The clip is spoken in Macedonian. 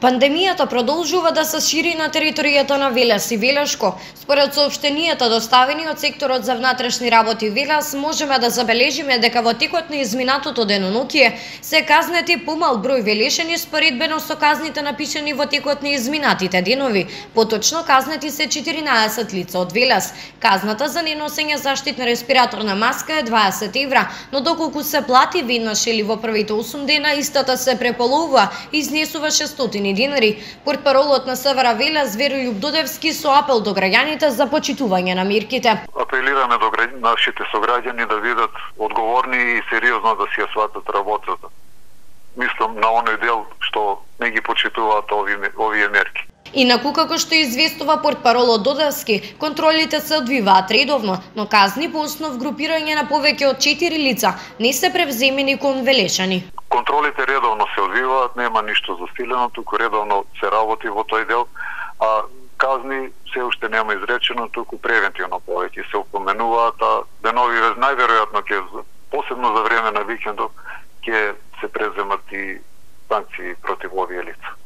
Пандемијата продолжува да се шири на територијата на Велес и Велешко. Според соопштенијата доставени од секторот за внатрешни работи Велес, можеме да забележиме дека во текот на изминатото деноноќие се казнети помал број велешани споредбено со казните напишани во текот на изминатите денови. Поточно казнети се 14 лица од Велес. Казната за неносење заштитна респираторна маска е 20 евра, но доколку се плати веднаш или во првите 8 дена, истата се преполовува и изнесува 600 динари. Портпаролот на СВР Велес Верољуб Додевски со апел до граѓаните за почитување на мерките. Апелираме до нашите сограѓани да бидат одговорни и сериозно да си ја сватат работата. Мислам на оној дел што не ги почитуваат овие мерки. Инаку, како што известува портпаролот Додевски, контролите се одвиваат редовно, но казни по основ групирање на повеќе од 4 лица не се превземени кон велешани. Контролите редовно се одвиваат, нема ништо засилено, туку редовно се работи во тој дел, а казни се уште нема изречено, туку превентивно повеќе се упоменуваат, а денови најверојатно ќе, посебно за време на викендов, ќе се преземат и санкции против овие лица.